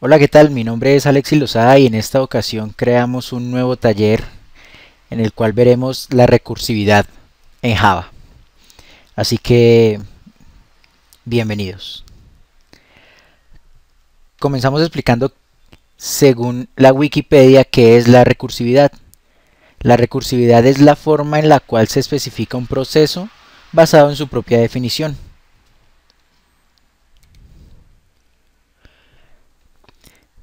Hola, ¿qué tal? Mi nombre es Alexis Lozada y en esta ocasión creamos un nuevo taller en el cual veremos la recursividad en Java. Así que, bienvenidos. Comenzamos explicando, según la Wikipedia, qué es la recursividad. La recursividad es la forma en la cual se especifica un proceso basado en su propia definición.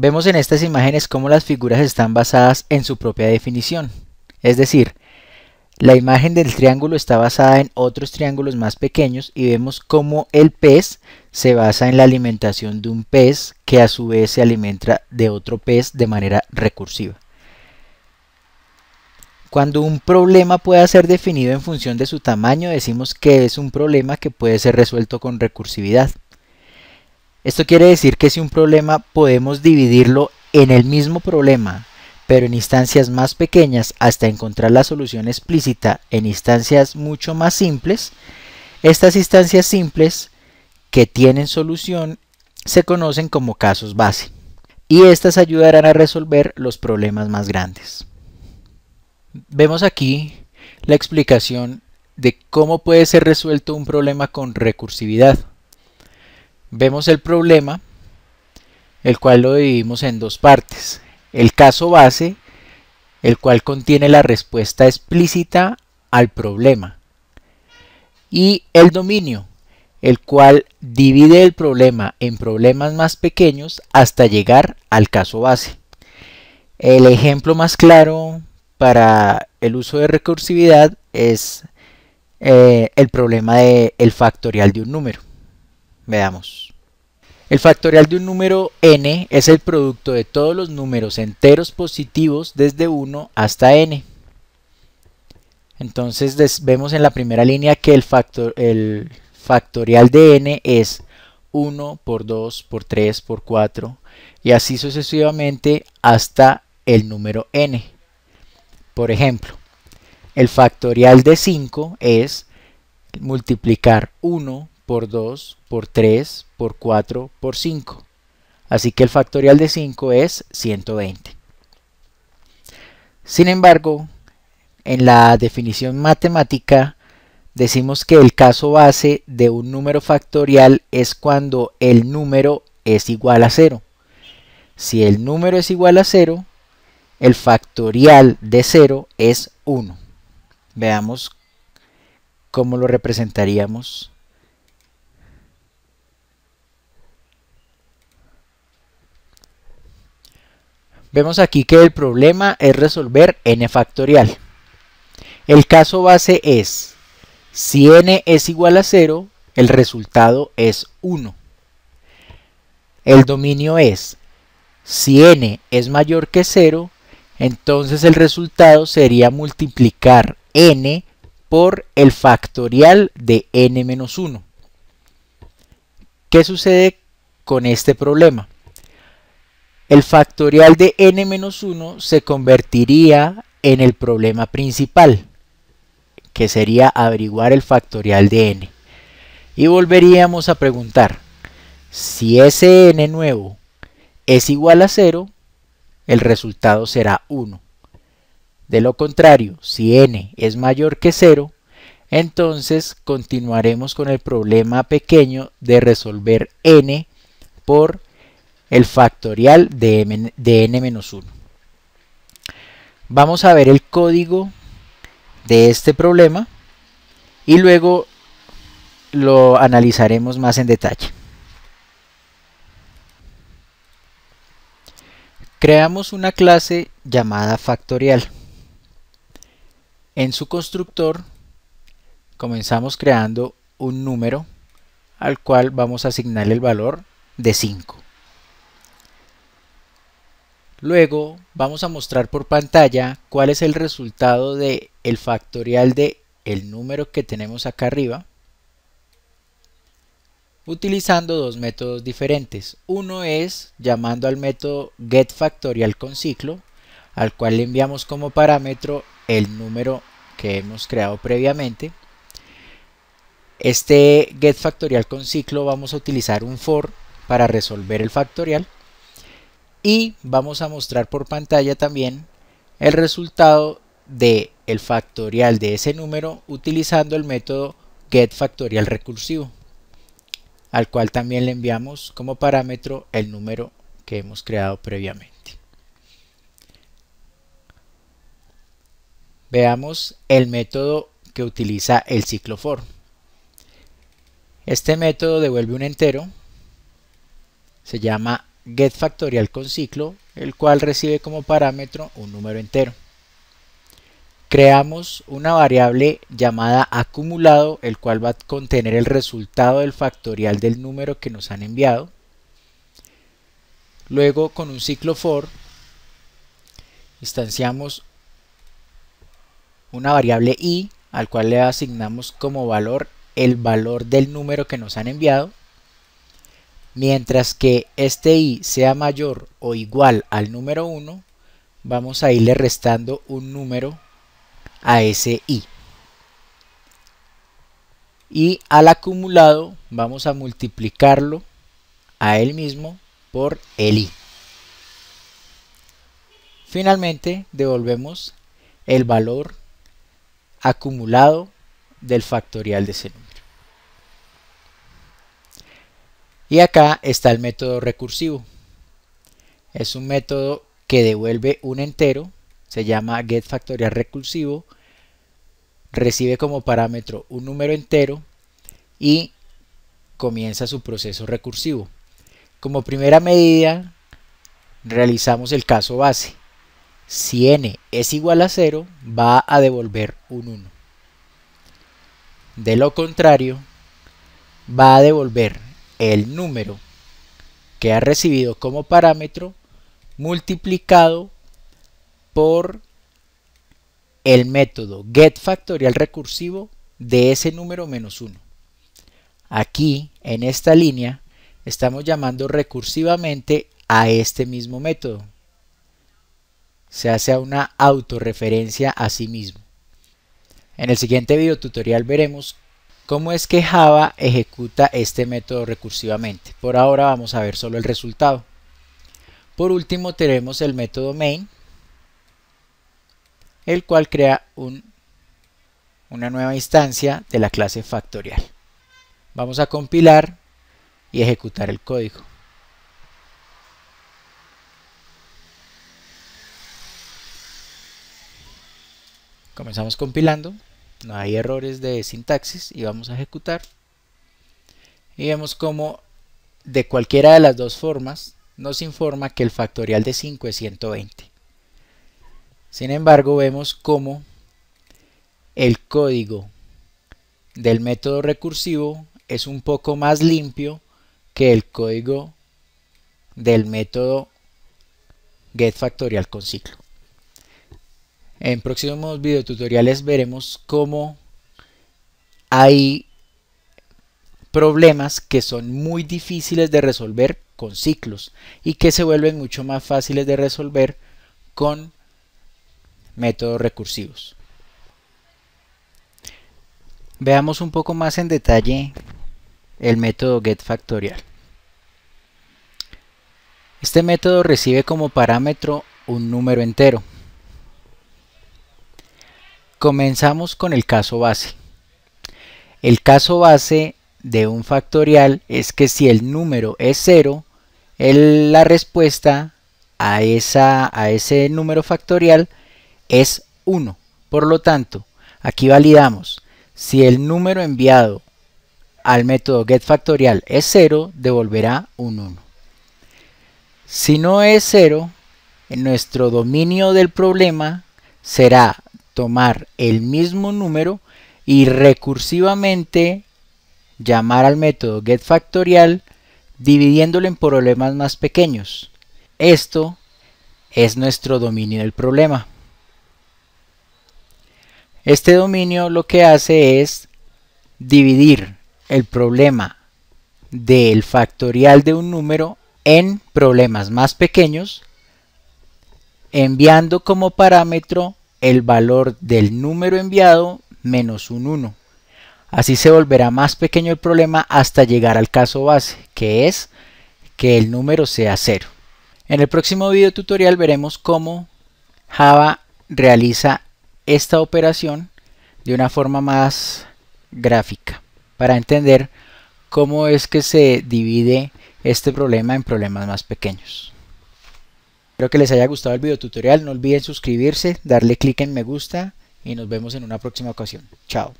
Vemos en estas imágenes cómo las figuras están basadas en su propia definición. Es decir, la imagen del triángulo está basada en otros triángulos más pequeños y vemos cómo el pez se basa en la alimentación de un pez que a su vez se alimenta de otro pez de manera recursiva. Cuando un problema pueda ser definido en función de su tamaño, decimos que es un problema que puede ser resuelto con recursividad. Esto quiere decir que si un problema podemos dividirlo en el mismo problema, pero en instancias más pequeñas hasta encontrar la solución explícita en instancias mucho más simples, estas instancias simples que tienen solución se conocen como casos base, y estas ayudarán a resolver los problemas más grandes. Vemos aquí la explicación de cómo puede ser resuelto un problema con recursividad. Vemos el problema, el cual lo dividimos en dos partes. El caso base, el cual contiene la respuesta explícita al problema. Y el dominio, el cual divide el problema en problemas más pequeños hasta llegar al caso base. El ejemplo más claro para el uso de recursividad es el problema del factorial de un número. Veamos. El factorial de un número n es el producto de todos los números enteros positivos desde 1 hasta n. Entonces vemos en la primera línea que el factorial de n es 1 por 2 por 3 por 4 y así sucesivamente hasta el número n. Por ejemplo, el factorial de 5 es multiplicar 1 por 2, por 3, por 4, por 5. Así que el factorial de 5 es 120. Sin embargo, en la definición matemática decimos que el caso base de un número factorial es cuando el número es igual a 0. Si el número es igual a 0, el factorial de 0 es 1. Veamos cómo lo representaríamos. Vemos aquí que el problema es resolver n factorial. El caso base es, si n es igual a 0, el resultado es 1. El dominio es, si n es mayor que 0, entonces el resultado sería multiplicar n por el factorial de n menos 1. ¿Qué sucede con este problema? El factorial de n-1 se convertiría en el problema principal, que sería averiguar el factorial de n. Y volveríamos a preguntar, si ese n nuevo es igual a 0, el resultado será 1. De lo contrario, si n es mayor que 0, entonces continuaremos con el problema pequeño de resolver n por el factorial de n-1. Vamos a ver el código de este problema y luego lo analizaremos más en detalle. Creamos una clase llamada factorial. En su constructor comenzamos creando un número al cual vamos a asignarle el valor de 5. Luego vamos a mostrar por pantalla cuál es el resultado del factorial de el número que tenemos acá arriba, utilizando dos métodos diferentes. Uno es llamando al método getFactorialConCiclo, al cual le enviamos como parámetro el número que hemos creado previamente. Este getFactorialConCiclo vamos a utilizar un for para resolver el factorial. y vamos a mostrar por pantalla también el resultado de el factorial de ese número utilizando el método getFactorial recursivo, al cual también le enviamos como parámetro el número que hemos creado previamente. Veamos el método que utiliza el ciclo for. Este método devuelve un entero, se llama getFactorial con ciclo, el cual recibe como parámetro un número entero. Creamos una variable llamada acumulado, el cual va a contener el resultado del factorial del número que nos han enviado. Luego, con un ciclo for, instanciamos una variable i, al cual le asignamos como valor el valor del número que nos han enviado. Mientras que este i sea mayor o igual al número 1, vamos a irle restando un número a ese i. Y al acumulado vamos a multiplicarlo a él mismo por el i. Finalmente devolvemos el valor acumulado del factorial de ese número. Y acá está el método recursivo. Es un método que devuelve un entero, se llama getFactorial recursivo, recibe como parámetro un número entero y comienza su proceso recursivo. Como primera medida realizamos el caso base. Si n es igual a 0, va a devolver un 1. De lo contrario, va a devolver el número que ha recibido como parámetro multiplicado por el método getFactorial recursivo de ese número menos 1. Aquí, en esta línea, estamos llamando recursivamente a este mismo método. Se hace una autorreferencia a sí mismo. En el siguiente video tutorial veremos cómo es que Java ejecuta este método recursivamente. Por ahora vamos a ver solo el resultado. Por último tenemos el método main, el cual crea una nueva instancia de la clase factorial. Vamos a compilar y ejecutar el código. Comenzamos compilando, no hay errores de sintaxis y vamos a ejecutar. Y vemos como de cualquiera de las dos formas nos informa que el factorial de 5 es 120. Sin embargo, vemos como el código del método recursivo es un poco más limpio que el código del método getFactorial con ciclo. En próximos videotutoriales veremos cómo hay problemas que son muy difíciles de resolver con ciclos y que se vuelven mucho más fáciles de resolver con métodos recursivos. Veamos un poco más en detalle el método getFactorial. Este método recibe como parámetro un número entero. Comenzamos con el caso base. El caso base de un factorial es que si el número es 0, la respuesta a ese número factorial es 1. Por lo tanto, aquí validamos. Si el número enviado al método getFactorial es 0, devolverá un 1. Si no es 0, en nuestro dominio del problema será tomar el mismo número y recursivamente llamar al método getFactorial dividiéndolo en problemas más pequeños. Esto es nuestro dominio del problema. Este dominio lo que hace es dividir el problema del factorial de un número en problemas más pequeños, enviando como parámetro el valor del número enviado menos un 1. Así se volverá más pequeño el problema hasta llegar al caso base, que es que el número sea 0. En el próximo video tutorial veremos cómo Java realiza esta operación de una forma más gráfica para entender cómo es que se divide este problema en problemas más pequeños. Espero que les haya gustado el video tutorial. No olviden suscribirse, darle clic en me gusta y nos vemos en una próxima ocasión. Chao.